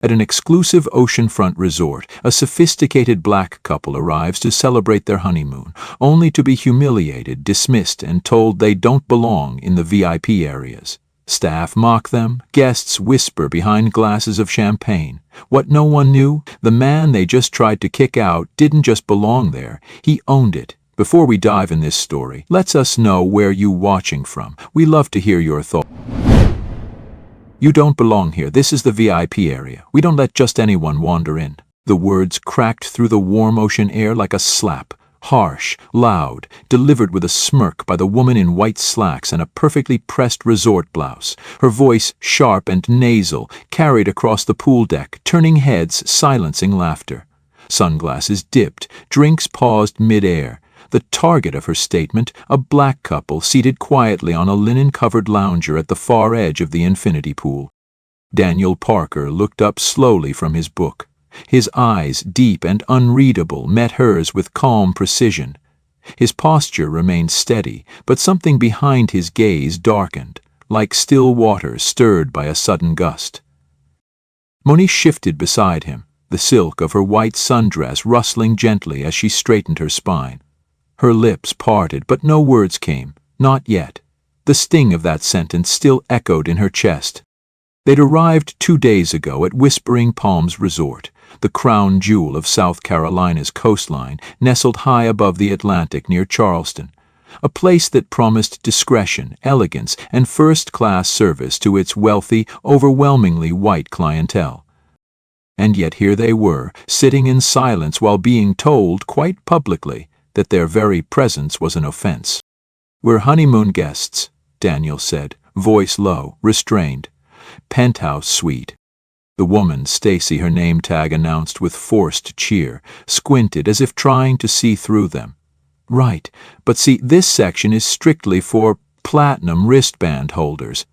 At an exclusive oceanfront resort, a sophisticated black couple arrives to celebrate their honeymoon, only to be humiliated, dismissed, and told they don't belong in the VIP areas. Staff mock them, guests whisper behind glasses of champagne. What no one knew, the man they just tried to kick out didn't just belong there, he owned it. Before we dive in this story, let us know where you watching from. We love to hear your thoughts. You don't belong here. This is the VIP area. We don't let just anyone wander in. The words cracked through the warm ocean air like a slap. Harsh, loud, delivered with a smirk by the woman in white slacks and a perfectly pressed resort blouse. Her voice, sharp and nasal, carried across the pool deck, turning heads, silencing laughter. Sunglasses dipped, drinks paused mid-air. The target of her statement, a black couple seated quietly on a linen-covered lounger at the far edge of the infinity pool. Daniel Parker looked up slowly from his book. His eyes, deep and unreadable, met hers with calm precision. His posture remained steady, but something behind his gaze darkened, like still water stirred by a sudden gust. Monique shifted beside him, the silk of her white sundress rustling gently as she straightened her spine. Her lips parted, but no words came, not yet. The sting of that sentence still echoed in her chest. They'd arrived 2 days ago at Whispering Palms Resort, the crown jewel of South Carolina's coastline, nestled high above the Atlantic near Charleston, a place that promised discretion, elegance, and first-class service to its wealthy, overwhelmingly white clientele. And yet here they were, sitting in silence while being told, quite publicly, that their very presence was an offense. "We're honeymoon guests," Daniel said, voice low, restrained. "Penthouse suite." The woman, Stacy, her name tag announced with forced cheer, squinted as if trying to see through them. "Right, but see, this section is strictly for platinum wristband holders."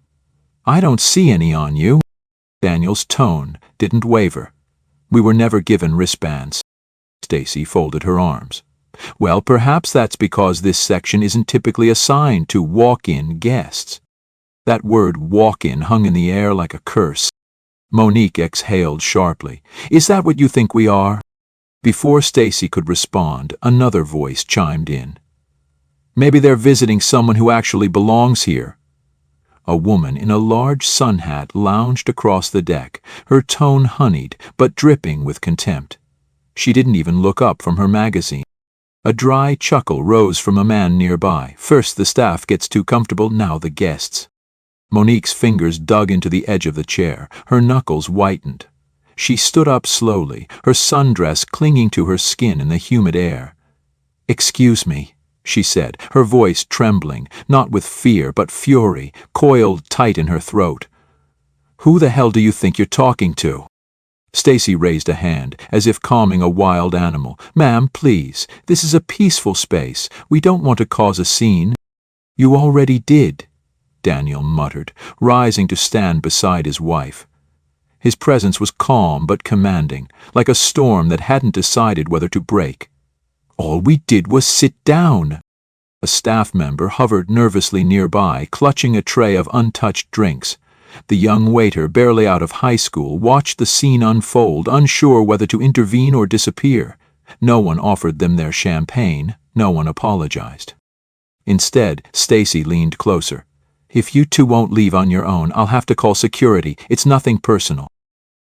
"I don't see any on you." Daniel's tone didn't waver. "We were never given wristbands." Stacy folded her arms. "Well, perhaps that's because this section isn't typically assigned to walk-in guests." That word walk-in hung in the air like a curse. Monique exhaled sharply. "Is that what you think we are?" Before Stacy could respond, another voice chimed in. "Maybe they're visiting someone who actually belongs here." A woman in a large sun hat lounged across the deck, her tone honeyed but dripping with contempt. She didn't even look up from her magazine. A dry chuckle rose from a man nearby. First the staff gets too comfortable, now the guests. Monique's fingers dug into the edge of the chair. Her knuckles whitened. She stood up slowly, her sundress clinging to her skin in the humid air. "Excuse me," she said, her voice trembling, not with fear but fury, coiled tight in her throat. "Who the hell do you think you're talking to?" Stacy raised a hand, as if calming a wild animal. "Ma'am, please, this is a peaceful space. We don't want to cause a scene." "You already did," Daniel muttered, rising to stand beside his wife. His presence was calm but commanding, like a storm that hadn't decided whether to break. "All we did was sit down." A staff member hovered nervously nearby, clutching a tray of untouched drinks. The young waiter, barely out of high school, watched the scene unfold, unsure whether to intervene or disappear. No one offered them their champagne. No one apologized. Instead, Stacy leaned closer. "If you two won't leave on your own, I'll have to call security. It's nothing personal."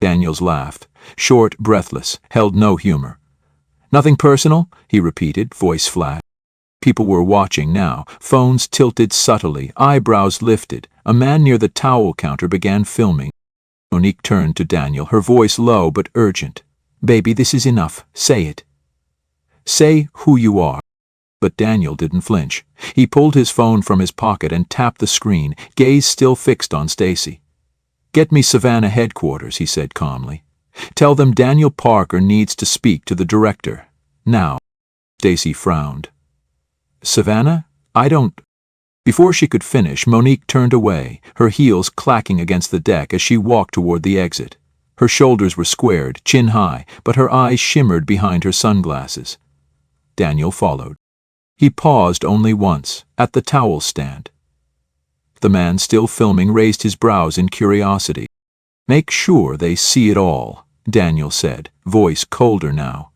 Daniels laughed, short, breathless, held no humor. "Nothing personal?" he repeated, voice flat. People were watching now, phones tilted subtly, eyebrows lifted. A man near the towel counter began filming. Monique turned to Daniel, her voice low but urgent. "Baby, this is enough. Say it. Say who you are." But Daniel didn't flinch. He pulled his phone from his pocket and tapped the screen, gaze still fixed on Stacy. "Get me Savannah headquarters," he said calmly. "Tell them Daniel Parker needs to speak to the director. Now." Stacy frowned. "Savannah? I don't—" Before she could finish, Monique turned away, her heels clacking against the deck as she walked toward the exit. Her shoulders were squared, chin high, but her eyes shimmered behind her sunglasses. Daniel followed. He paused only once, at the towel stand. The man still filming raised his brows in curiosity. Make sure they see it all, Daniel said, voice colder now.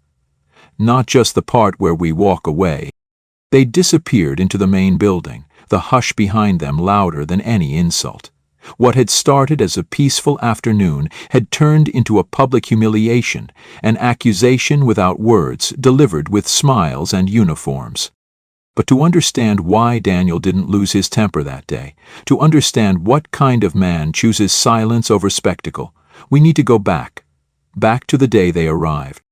Not just the part where we walk away. They disappeared into the main building, the hush behind them louder than any insult. What had started as a peaceful afternoon had turned into a public humiliation, an accusation without words, delivered with smiles and uniforms. But to understand why Daniel didn't lose his temper that day, to understand what kind of man chooses silence over spectacle, we need to go back to the day they arrived.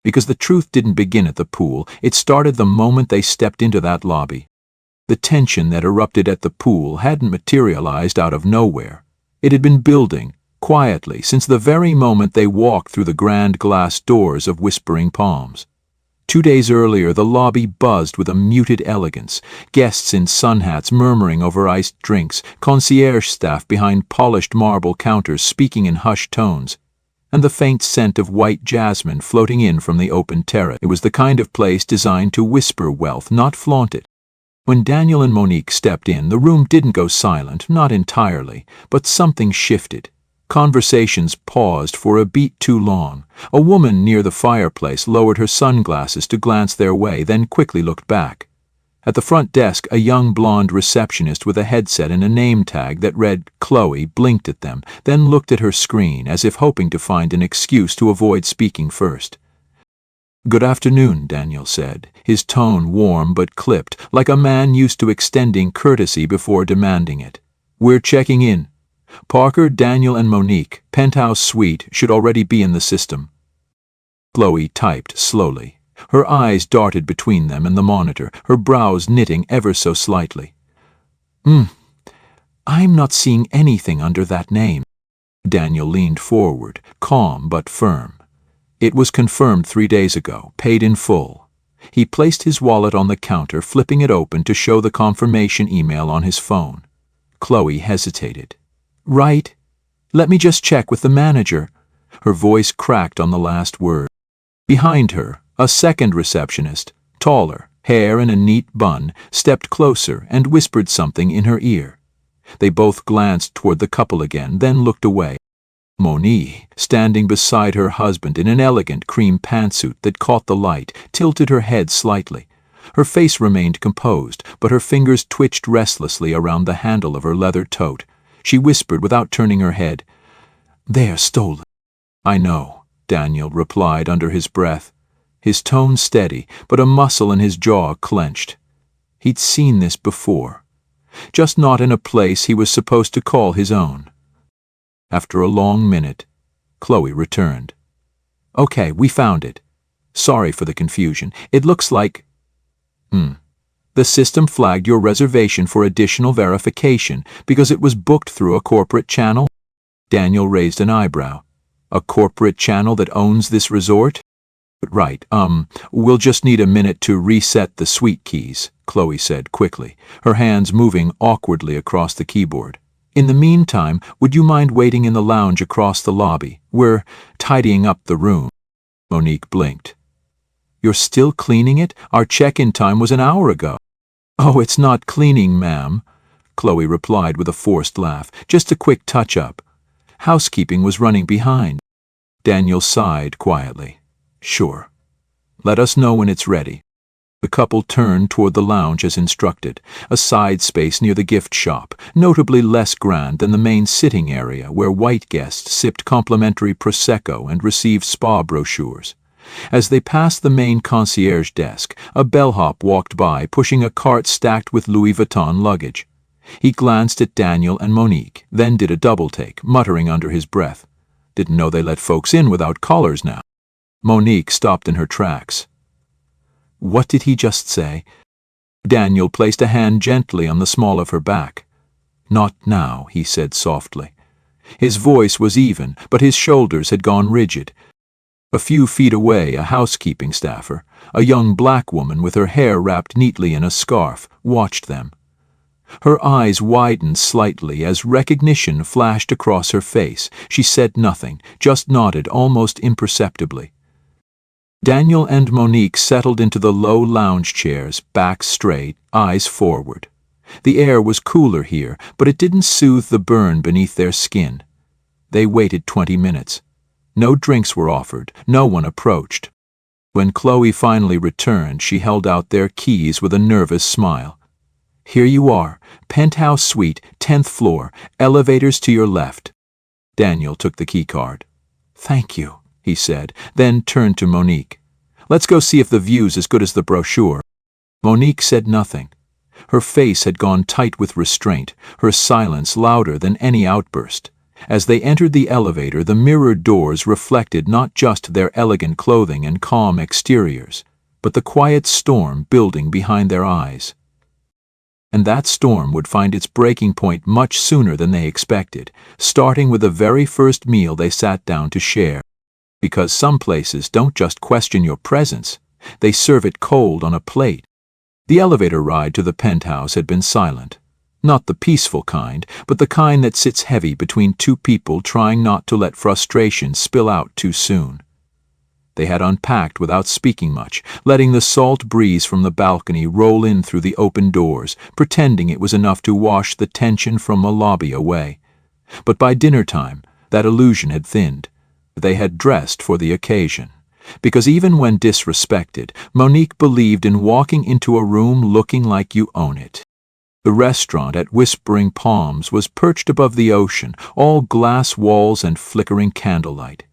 Because the truth didn't begin at the pool, it started the moment they stepped into that lobby. The tension that erupted at the pool hadn't materialized out of nowhere. It had been building, quietly, since the very moment they walked through the grand glass doors of Whispering Palms. 2 days earlier, the lobby buzzed with a muted elegance, guests in sun hats murmuring over iced drinks, concierge staff behind polished marble counters speaking in hushed tones, and the faint scent of white jasmine floating in from the open terrace. It was the kind of place designed to whisper wealth, not flaunt it. When Daniel and Monique stepped in, the room didn't go silent, not entirely, but something shifted. Conversations paused for a beat too long. A woman near the fireplace lowered her sunglasses to glance their way, then quickly looked back. At the front desk, a young blonde receptionist with a headset and a name tag that read Chloe blinked at them, then looked at her screen as if hoping to find an excuse to avoid speaking first. "Good afternoon," Daniel said, his tone warm but clipped, like a man used to extending courtesy before demanding it. "We're checking in. Parker, Daniel, and Monique, penthouse suite, should already be in the system." Chloe typed slowly. Her eyes darted between them and the monitor, her brows knitting ever so slightly. I'm not seeing anything under that name." Daniel leaned forward, calm but firm. "It was confirmed 3 days ago, paid in full." He placed his wallet on the counter, flipping it open to show the confirmation email on his phone. Chloe hesitated. "Right. Let me just check with the manager." Her voice cracked on the last word. Behind her, a second receptionist, taller, hair in a neat bun, stepped closer and whispered something in her ear. They both glanced toward the couple again, then looked away. Monique, standing beside her husband in an elegant cream pantsuit that caught the light, tilted her head slightly. Her face remained composed, but her fingers twitched restlessly around the handle of her leather tote. She whispered without turning her head, "They are stolen." "I know," Daniel replied under his breath, his tone steady, but a muscle in his jaw clenched. He'd seen this before, just not in a place he was supposed to call his own. After a long minute, Chloe returned. "Okay, we found it. Sorry for the confusion. It looks like—" "The system flagged your reservation for additional verification because it was booked through a corporate channel?" Daniel raised an eyebrow. "A corporate channel that owns this resort?" "Right, we'll just need a minute to reset the suite keys," Chloe said quickly, her hands moving awkwardly across the keyboard. "In the meantime, would you mind waiting in the lounge across the lobby? We're tidying up the room." Monique blinked. "You're still cleaning it? Our check-in time was an hour ago." "Oh, it's not cleaning, ma'am," Chloe replied with a forced laugh. "Just a quick touch-up. Housekeeping was running behind." Daniel sighed quietly. "Sure. Let us know when it's ready." The couple turned toward the lounge as instructed, a side space near the gift shop, notably less grand than the main sitting area where white guests sipped complimentary Prosecco and received spa brochures. As they passed the main concierge desk, a bellhop walked by pushing a cart stacked with Louis Vuitton luggage. He glanced at Daniel and Monique, then did a double-take, muttering under his breath, "Didn't know they let folks in without collars now." Monique stopped in her tracks. "What did he just say?" Daniel placed a hand gently on the small of her back. "Not now," he said softly. His voice was even, but his shoulders had gone rigid. A few feet away, a housekeeping staffer, a young black woman with her hair wrapped neatly in a scarf, watched them. Her eyes widened slightly as recognition flashed across her face. She said nothing, just nodded almost imperceptibly. Daniel and Monique settled into the low lounge chairs, backs straight, eyes forward. The air was cooler here, but it didn't soothe the burn beneath their skin. They waited 20 minutes. No drinks were offered, no one approached. When Chloe finally returned, she held out their keys with a nervous smile. "Here you are, penthouse suite, 10th floor, elevators to your left." Daniel took the key card. "Thank you," he said, then turned to Monique. "Let's go see if the view's as good as the brochure." Monique said nothing. Her face had gone tight with restraint, her silence louder than any outburst. As they entered the elevator, the mirrored doors reflected not just their elegant clothing and calm exteriors, but the quiet storm building behind their eyes. And that storm would find its breaking point much sooner than they expected, starting with the very first meal they sat down to share. Because some places don't just question your presence, they serve it cold on a plate. The elevator ride to the penthouse had been silent. Not the peaceful kind, but the kind that sits heavy between two people trying not to let frustration spill out too soon. They had unpacked without speaking much, letting the salt breeze from the balcony roll in through the open doors, pretending it was enough to wash the tension from a lobby away. But by dinner time, that illusion had thinned. They had dressed for the occasion. Because even when disrespected, Monique believed in walking into a room looking like you own it. The restaurant at Whispering Palms was perched above the ocean, all glass walls and flickering candlelight.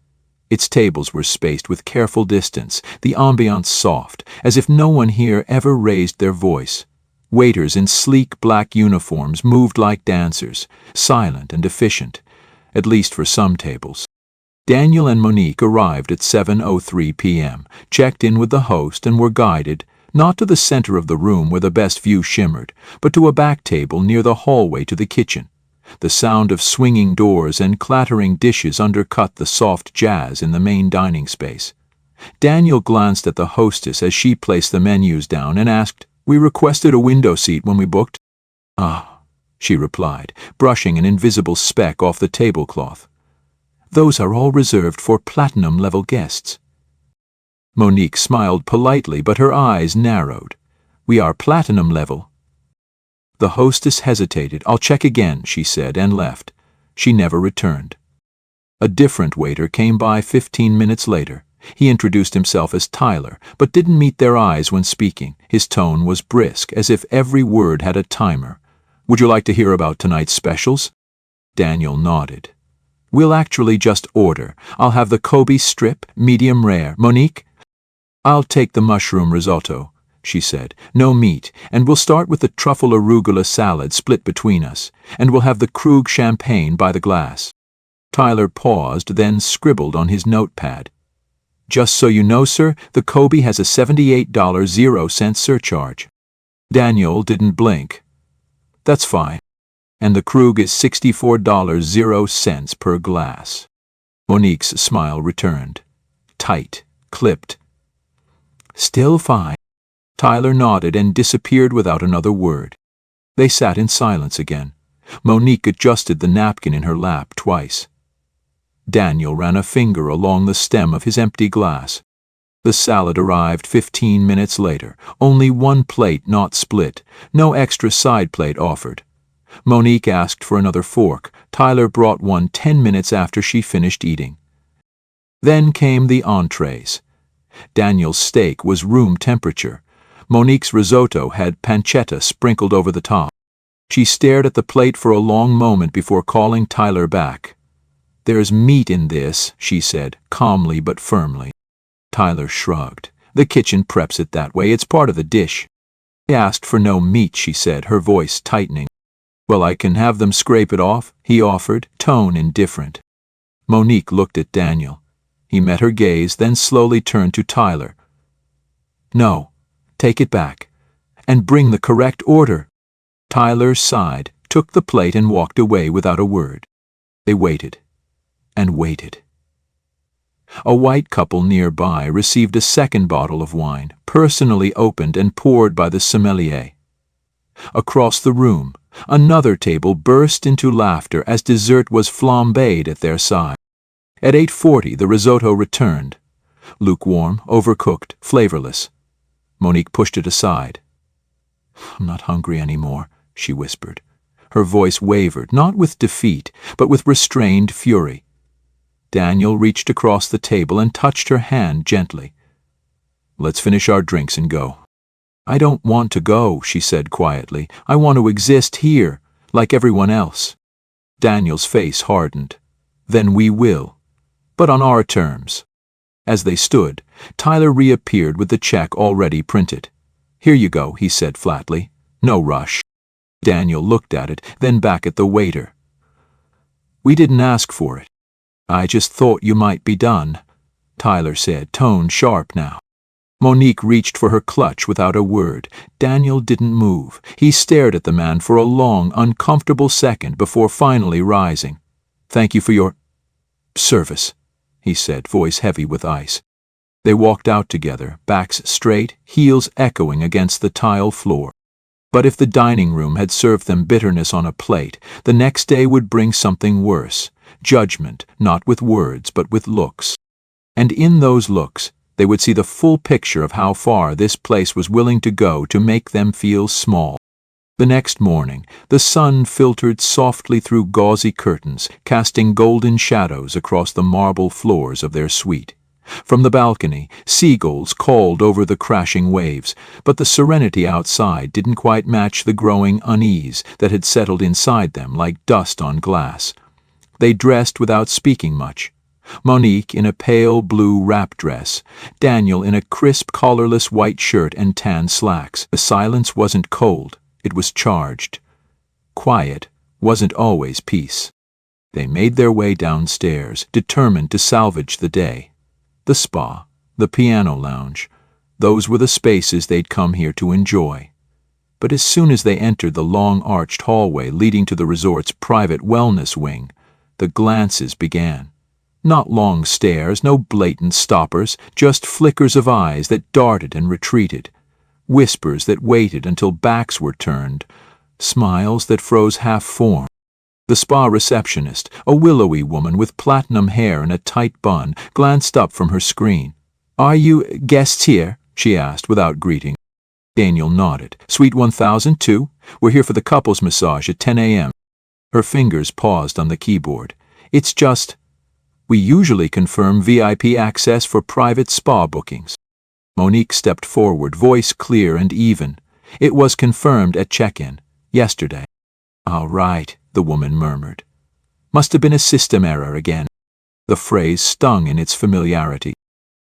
Its tables were spaced with careful distance, the ambiance soft, as if no one here ever raised their voice. Waiters in sleek black uniforms moved like dancers, silent and efficient, at least for some tables. Daniel and Monique arrived at 7:03 p.m., checked in with the host, and were guided, not to the center of the room where the best view shimmered, but to a back table near the hallway to the kitchen. The sound of swinging doors and clattering dishes undercut the soft jazz in the main dining space. Daniel glanced at the hostess as she placed the menus down and asked, "We requested a window seat when we booked." "Ah," she replied, brushing an invisible speck off the tablecloth. "Those are all reserved for platinum-level guests." Monique smiled politely, but her eyes narrowed. "We are platinum level." The hostess hesitated. "I'll check again," she said, and left. She never returned. A different waiter came by 15 minutes later. He introduced himself as Tyler, but didn't meet their eyes when speaking. His tone was brisk, as if every word had a timer. "Would you like to hear about tonight's specials?" Daniel nodded. "We'll actually just order. I'll have the Kobe strip, medium rare. Monique?" "I'll take the mushroom risotto," she said. "No meat, and we'll start with the truffle arugula salad split between us, and we'll have the Krug champagne by the glass." Tyler paused, then scribbled on his notepad. "Just so you know, sir, the Kobe has a $78.00 surcharge." Daniel didn't blink. "That's fine. And the Krug is $64.00 per glass." Monique's smile returned. Tight, clipped. "Still fine." Tyler nodded and disappeared without another word. They sat in silence again. Monique adjusted the napkin in her lap twice. Daniel ran a finger along the stem of his empty glass. The salad arrived 15 minutes later, only one plate not split, no extra side plate offered. Monique asked for another fork. Tyler brought one 10 minutes after she finished eating. Then came the entrees. Daniel's steak was room temperature. Monique's risotto had pancetta sprinkled over the top. She stared at the plate for a long moment before calling Tyler back. "There's meat in this," she said, calmly but firmly. Tyler shrugged. "The kitchen preps it that way. It's part of the dish." "I asked for no meat," she said, her voice tightening. "Well, I can have them scrape it off," he offered, tone indifferent. Monique looked at Daniel. He met her gaze, then slowly turned to Tyler. "No, take it back. And bring the correct order." Tyler sighed, took the plate and walked away without a word. They waited. And waited. A white couple nearby received a second bottle of wine, personally opened and poured by the sommelier. Across the room, another table burst into laughter as dessert was flambéed at their side. At 8:40 the risotto returned. Lukewarm, overcooked, flavorless. Monique pushed it aside. "I'm not hungry anymore," she whispered. Her voice wavered, not with defeat, but with restrained fury. Daniel reached across the table and touched her hand gently. "Let's finish our drinks and go." "I don't want to go," she said quietly. "I want to exist here, like everyone else." Daniel's face hardened. "Then we will. But on our terms." As they stood, Tyler reappeared with the check already printed. "Here you go," he said flatly. "No rush." Daniel looked at it, then back at the waiter. "We didn't ask for it. I just thought you might be done," Tyler said, tone sharp now. Monique reached for her clutch without a word. Daniel didn't move. He stared at the man for a long, uncomfortable second before finally rising. "Thank you for your service," he said, voice heavy with ice. They walked out together, backs straight, heels echoing against the tile floor. But if the dining room had served them bitterness on a plate, the next day would bring something worse. Judgment, not with words, but with looks. And in those looks, they would see the full picture of how far this place was willing to go to make them feel small. The next morning, the sun filtered softly through gauzy curtains, casting golden shadows across the marble floors of their suite. From the balcony, seagulls called over the crashing waves, but the serenity outside didn't quite match the growing unease that had settled inside them like dust on glass. They dressed without speaking much. Monique in a pale blue wrap dress, Daniel in a crisp collarless white shirt and tan slacks. The silence wasn't cold, it was charged. Quiet wasn't always peace. They made their way downstairs, determined to salvage the day. The spa, the piano lounge, those were the spaces they'd come here to enjoy. But as soon as they entered the long arched hallway leading to the resort's private wellness wing, the glances began. Not long stares, no blatant stoppers, just flickers of eyes that darted and retreated, whispers that waited until backs were turned, smiles that froze half-formed. The spa receptionist, a willowy woman with platinum hair and a tight bun, glanced up from her screen. "Are you guests here?" she asked without greeting. Daniel nodded. "Suite 1002? We're here for the couples massage at 10 a.m. Her fingers paused on the keyboard. "It's just, we usually confirm VIP access for private spa bookings." Monique stepped forward, voice clear and even. "It was confirmed at check-in yesterday." "All right," the woman murmured. "Must have been a system error again." The phrase stung in its familiarity.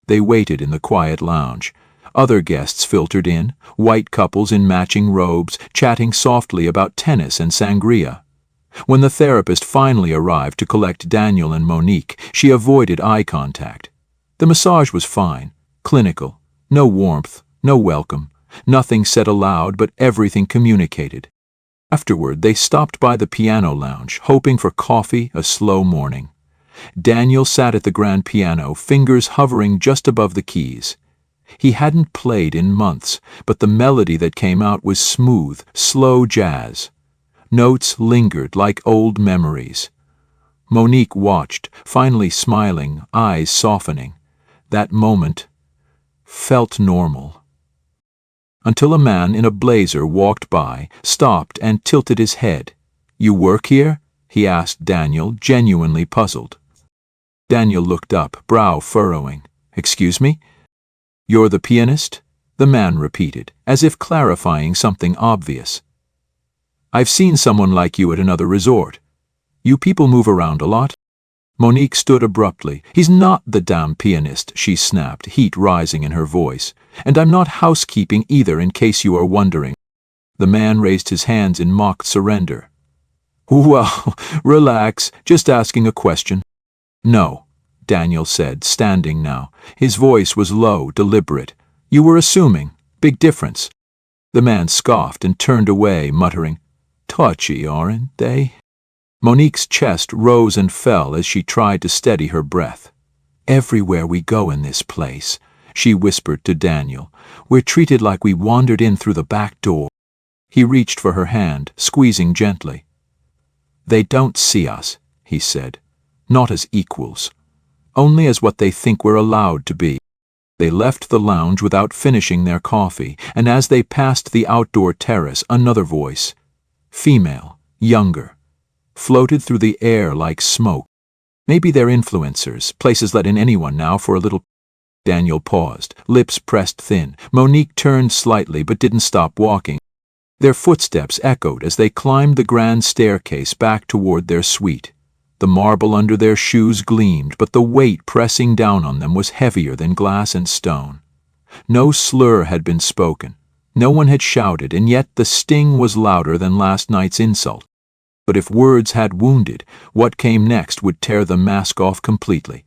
They waited in the quiet lounge. Other guests filtered in, white couples in matching robes, chatting softly about tennis and sangria. When the therapist finally arrived to collect Daniel and Monique, she avoided eye contact. The massage was fine, clinical, no warmth, no welcome, nothing said aloud but everything communicated. Afterward, they stopped by the piano lounge, hoping for coffee, a slow morning. Daniel sat at the grand piano, fingers hovering just above the keys. He hadn't played in months, but the melody that came out was smooth, slow jazz. Notes lingered like old memories. Monique watched, finally smiling, eyes softening. That moment felt normal. Until a man in a blazer walked by, stopped and tilted his head. "You work here?" he asked Daniel, genuinely puzzled. Daniel looked up, brow furrowing. "Excuse me?" "You're the pianist?" the man repeated, as if clarifying something obvious. "I've seen someone like you at another resort. You people move around a lot?" Monique stood abruptly. "He's not the damn pianist," she snapped, heat rising in her voice. "And I'm not housekeeping either, in case you are wondering." The man raised his hands in mock surrender. "Well, relax, just asking a question." "No," Daniel said, standing now. His voice was low, deliberate. "You were assuming. Big difference." The man scoffed and turned away, muttering, "Touchy, aren't they?" Monique's chest rose and fell as she tried to steady her breath. "Everywhere we go in this place," she whispered to Daniel, "we're treated like we wandered in through the back door." He reached for her hand, squeezing gently. "They don't see us," he said, "not as equals. Only as what they think we're allowed to be." They left the lounge without finishing their coffee, and as they passed the outdoor terrace, another voice, female, younger, floated through the air like smoke. Maybe they're influencers. Places let in anyone now for a little. Daniel paused, lips pressed thin. Monique turned slightly but didn't stop walking. Their footsteps echoed as they climbed the grand staircase back toward their suite. The marble under their shoes gleamed, but the weight pressing down on them was heavier than glass and stone. No slur had been spoken. No one had shouted, and yet the sting was louder than last night's insult. But if words had wounded, what came next would tear the mask off completely.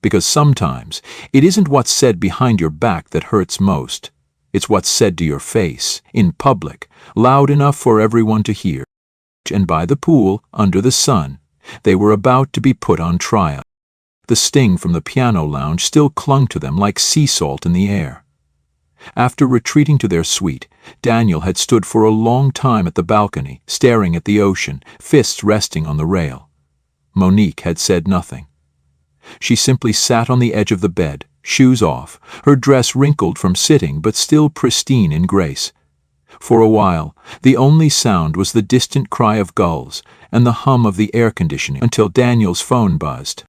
Because sometimes it isn't what's said behind your back that hurts most. It's what's said to your face, in public, loud enough for everyone to hear. And by the pool, under the sun, they were about to be put on trial. The sting from the piano lounge still clung to them like sea salt in the air. After retreating to their suite, Daniel had stood for a long time at the balcony, staring at the ocean, fists resting on the rail. Monique had said nothing. She simply sat on the edge of the bed, shoes off, her dress wrinkled from sitting but still pristine in grace. For a while, the only sound was the distant cry of gulls and the hum of the air conditioning until Daniel's phone buzzed.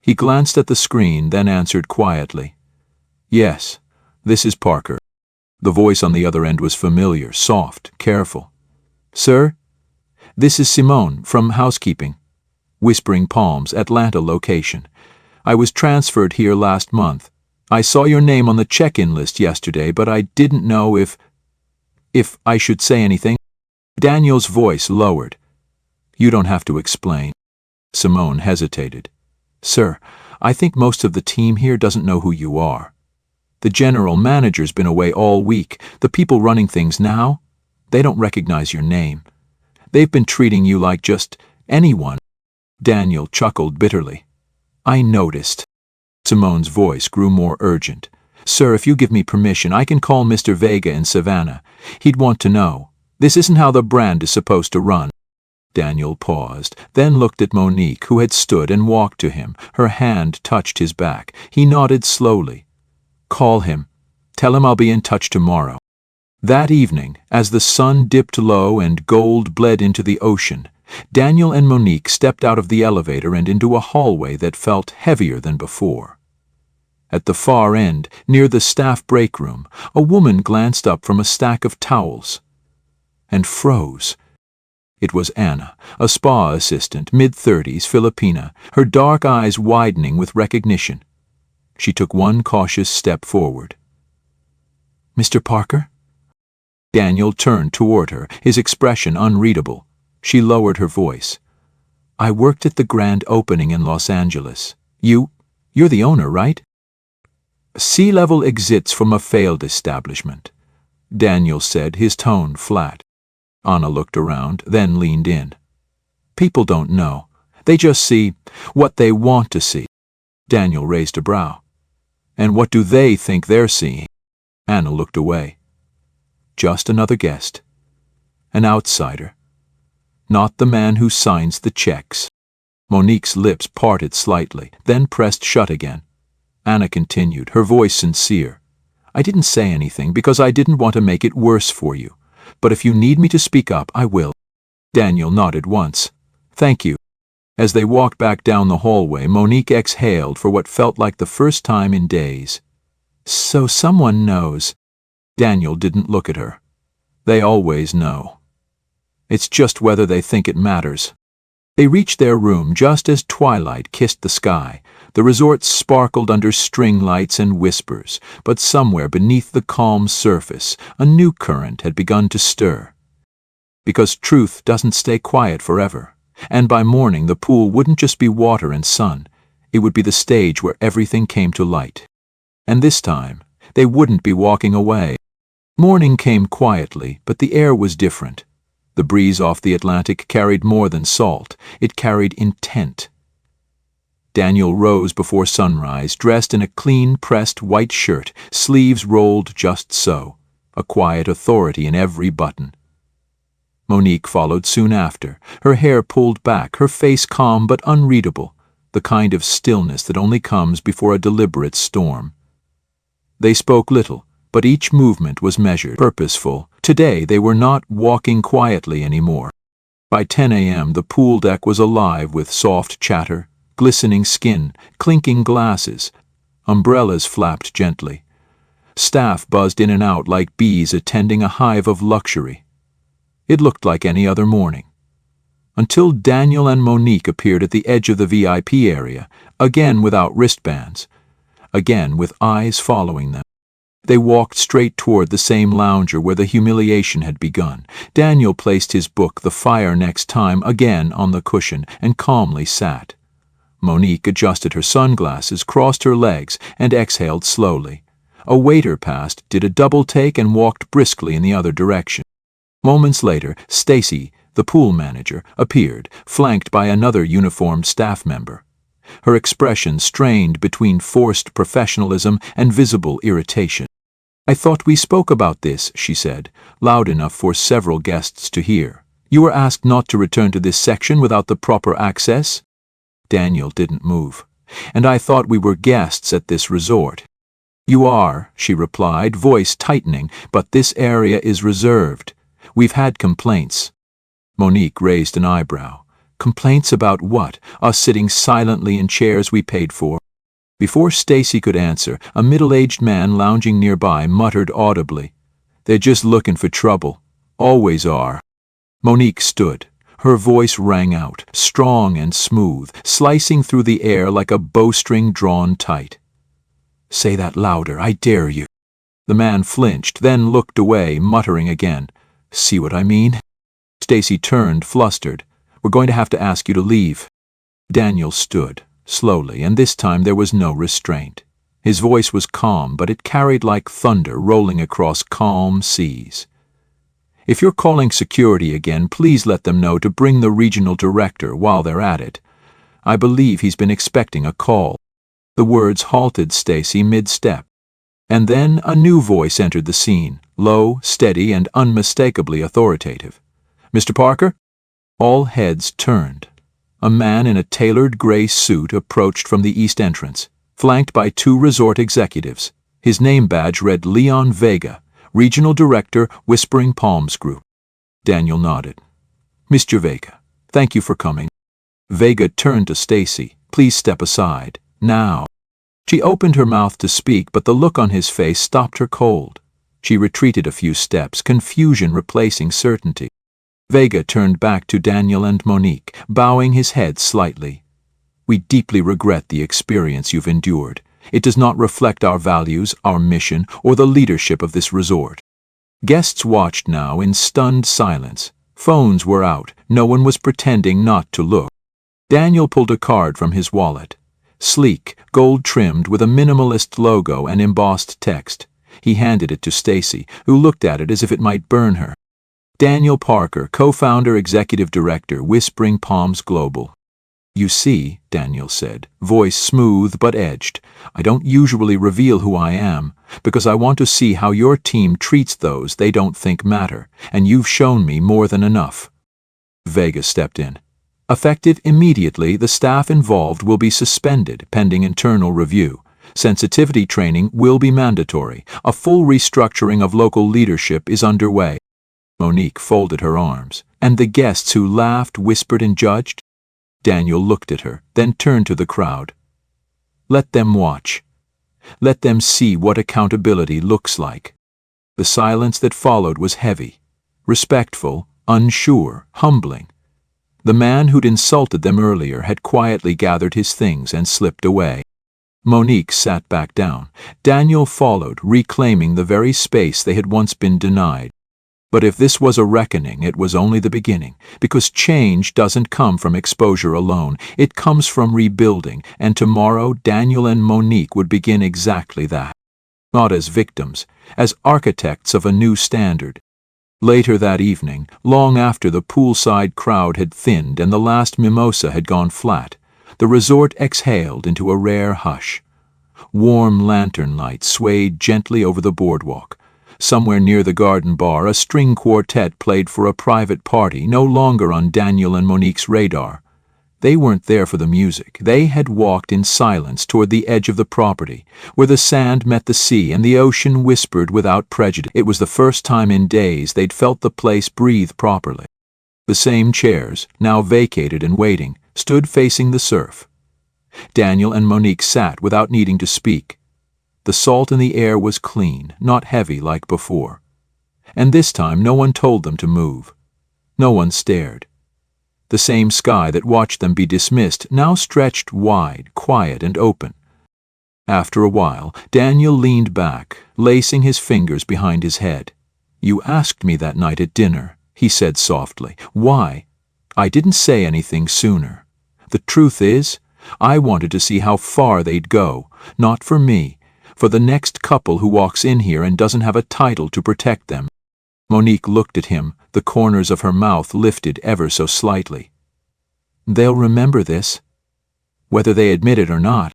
He glanced at the screen, then answered quietly, "Yes, this is Parker." The voice on the other end was familiar, soft, careful. "Sir? This is Simone from housekeeping. Whispering Palms, Atlanta location. I was transferred here last month. I saw your name on the check-in list yesterday, but I didn't know if I should say anything." Daniel's voice lowered. "You don't have to explain." Simone hesitated. "Sir, I think most of the team here doesn't know who you are. The general manager's been away all week. The people running things now, they don't recognize your name. They've been treating you like just anyone." Daniel chuckled bitterly. "I noticed." Simone's voice grew more urgent. "Sir, if you give me permission, I can call Mr. Vega in Savannah. He'd want to know. This isn't how the brand is supposed to run." Daniel paused, then looked at Monique, who had stood and walked to him. Her hand touched his back. He nodded slowly. "Call him. Tell him I'll be in touch tomorrow." That evening, as the sun dipped low and gold bled into the ocean, Daniel and Monique stepped out of the elevator and into a hallway that felt heavier than before. At the far end, near the staff break room, a woman glanced up from a stack of towels and froze. It was Anna, a spa assistant, mid-30s, Filipina, her dark eyes widening with recognition. She took one cautious step forward. "Mr. Parker?" Daniel turned toward her, his expression unreadable. She lowered her voice. "I worked at the grand opening in Los Angeles. You're the owner, right?" "C-level exits from a failed establishment," Daniel said, his tone flat. Anna looked around, then leaned in. "People don't know. They just see what they want to see." Daniel raised a brow. "And what do they think they're seeing?" Anna looked away. "Just another guest. An outsider. Not the man who signs the checks." Monique's lips parted slightly, then pressed shut again. Anna continued, her voice sincere. "I didn't say anything because I didn't want to make it worse for you. But if you need me to speak up, I will." Daniel nodded once. "Thank you." As they walked back down the hallway, Monique exhaled for what felt like the first time in days. "So someone knows." Daniel didn't look at her. "They always know. It's just whether they think it matters." They reached their room just as twilight kissed the sky. The resort sparkled under string lights and whispers, but somewhere beneath the calm surface, a new current had begun to stir. Because truth doesn't stay quiet forever, and by morning the pool wouldn't just be water and sun, it would be the stage where everything came to light. And this time, they wouldn't be walking away. Morning came quietly, but the air was different. The breeze off the Atlantic carried more than salt, it carried intent. Daniel rose before sunrise, dressed in a clean-pressed white shirt, sleeves rolled just so, a quiet authority in every button. Monique followed soon after, her hair pulled back, her face calm but unreadable, the kind of stillness that only comes before a deliberate storm. They spoke little, but each movement was measured, purposeful. Today they were not walking quietly anymore. By 10 a.m. the pool deck was alive with soft chatter, glistening skin, clinking glasses. Umbrellas flapped gently. Staff buzzed in and out like bees attending a hive of luxury. It looked like any other morning. Until Daniel and Monique appeared at the edge of the VIP area, again without wristbands, again with eyes following them. They walked straight toward the same lounger where the humiliation had begun. Daniel placed his book, The Fire Next Time, again on the cushion and calmly sat. Monique adjusted her sunglasses, crossed her legs, and exhaled slowly. A waiter passed, did a double take, and walked briskly in the other direction. Moments later, Stacy, the pool manager, appeared, flanked by another uniformed staff member. Her expression strained between forced professionalism and visible irritation. "I thought we spoke about this," she said, loud enough for several guests to hear. "You were asked not to return to this section without the proper access?" Daniel didn't move. "And I thought we were guests at this resort." "You are," she replied, voice tightening, "but this area is reserved. We've had complaints." Monique raised an eyebrow. "Complaints about what? Us sitting silently in chairs we paid for?" Before Stacy could answer, a middle-aged man lounging nearby muttered audibly, "They're just looking for trouble. Always are." Monique stood. Her voice rang out, strong and smooth, slicing through the air like a bowstring drawn tight. "Say that louder, I dare you." The man flinched, then looked away, muttering again, "See what I mean?" Stacy turned, flustered. "We're going to have to ask you to leave." Daniel stood, slowly, and this time there was no restraint. His voice was calm, but it carried like thunder rolling across calm seas. "If you're calling security again, please let them know to bring the regional director while they're at it. I believe he's been expecting a call." The words halted Stacy mid-step. And then a new voice entered the scene, low, steady, and unmistakably authoritative. "Mr. Parker?" All heads turned. A man in a tailored gray suit approached from the east entrance, flanked by two resort executives. His name badge read Leon Vega, Regional Director, Whispering Palms Group. Daniel nodded. "Mr. Vega, thank you for coming." Vega turned to Stacy. "Please step aside, now." She opened her mouth to speak, but the look on his face stopped her cold. She retreated a few steps, confusion replacing certainty. Vega turned back to Daniel and Monique, bowing his head slightly. "We deeply regret the experience you've endured. It does not reflect our values, our mission, or the leadership of this resort." Guests watched now in stunned silence. Phones were out. No one was pretending not to look. Daniel pulled a card from his wallet. Sleek, gold-trimmed with a minimalist logo and embossed text. He handed it to Stacy, who looked at it as if it might burn her. "Daniel Parker, co-founder, executive director, Whispering Palms Global." "You see," Daniel said, voice smooth but edged, "I don't usually reveal who I am, because I want to see how your team treats those they don't think matter, and you've shown me more than enough." Vega stepped in. "Effective immediately, the staff involved will be suspended pending internal review. Sensitivity training will be mandatory. A full restructuring of local leadership is underway." Monique folded her arms. "And the guests who laughed, whispered, and judged?" Daniel looked at her, then turned to the crowd. "Let them watch. Let them see what accountability looks like." The silence that followed was heavy, respectful, unsure, humbling. The man who'd insulted them earlier had quietly gathered his things and slipped away. Monique sat back down. Daniel followed, reclaiming the very space they had once been denied. But if this was a reckoning, it was only the beginning, because change doesn't come from exposure alone. It comes from rebuilding, and tomorrow Daniel and Monique would begin exactly that. Not as victims, as architects of a new standard. Later that evening, long after the poolside crowd had thinned and the last mimosa had gone flat, the resort exhaled into a rare hush. Warm lantern light swayed gently over the boardwalk. Somewhere near the garden bar, a string quartet played for a private party, no longer on Daniel and Monique's radar. They weren't there for the music. They had walked in silence toward the edge of the property, where the sand met the sea and the ocean whispered without prejudice. It was the first time in days they'd felt the place breathe properly. The same chairs, now vacated and waiting, stood facing the surf. Daniel and Monique sat without needing to speak. The salt in the air was clean, not heavy like before. And this time no one told them to move. No one stared. The same sky that watched them be dismissed now stretched wide, quiet, and open. After a while, Daniel leaned back, lacing his fingers behind his head. "You asked me that night at dinner," he said softly. "Why? I didn't say anything sooner. The truth is, I wanted to see how far they'd go, not for me, for the next couple who walks in here and doesn't have a title to protect them." Monique looked at him, the corners of her mouth lifted ever so slightly. "They'll remember this, whether they admit it or not."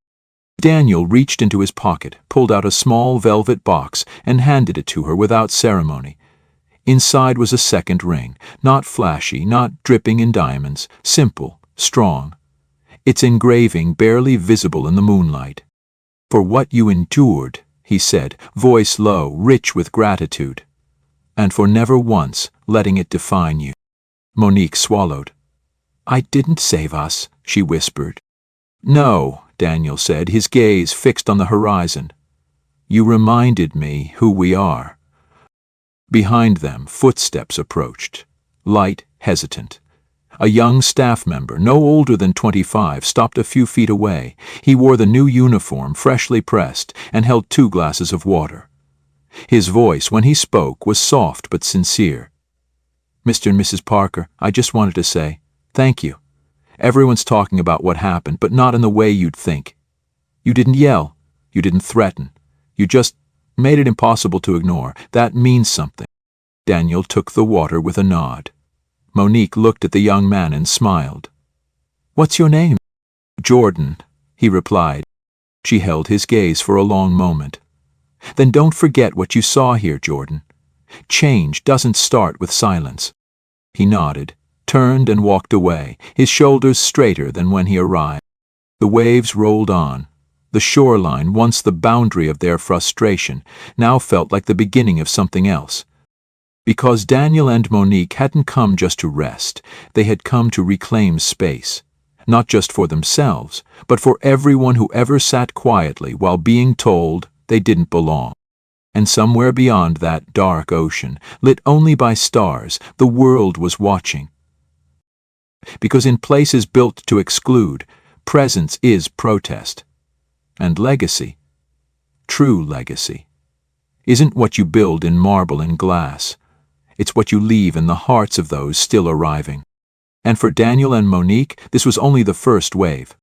Daniel reached into his pocket, pulled out a small velvet box, and handed it to her without ceremony. Inside was a second ring, not flashy, not dripping in diamonds, simple, strong. Its engraving barely visible in the moonlight. "For what you endured," he said, voice low, rich with gratitude. "And for never once letting it define you." Monique swallowed. "I didn't save us," she whispered. "No," Daniel said, his gaze fixed on the horizon. "You reminded me who we are." Behind them, footsteps approached, light, hesitant. A young staff member, no older than 25, stopped a few feet away. He wore the new uniform, freshly pressed, and held 2 glasses of water. His voice, when he spoke, was soft but sincere. "Mr. and Mrs. Parker, I just wanted to say, thank you. Everyone's talking about what happened, but not in the way you'd think. You didn't yell. You didn't threaten. You just made it impossible to ignore. That means something." Daniel took the water with a nod. Monique looked at the young man and smiled. "What's your name?" "Jordan," he replied. She held his gaze for a long moment. "Then don't forget what you saw here, Jordan. Change doesn't start with silence." He nodded, turned and walked away, his shoulders straighter than when he arrived. The waves rolled on. The shoreline, once the boundary of their frustration, now felt like the beginning of something else. Because Daniel and Monique hadn't come just to rest, they had come to reclaim space, not just for themselves, but for everyone who ever sat quietly while being told they didn't belong. And somewhere beyond that dark ocean, lit only by stars, the world was watching. Because in places built to exclude, presence is protest. And legacy, true legacy, isn't what you build in marble and glass. It's what you leave in the hearts of those still arriving. And for Daniel and Monique, this was only the first wave.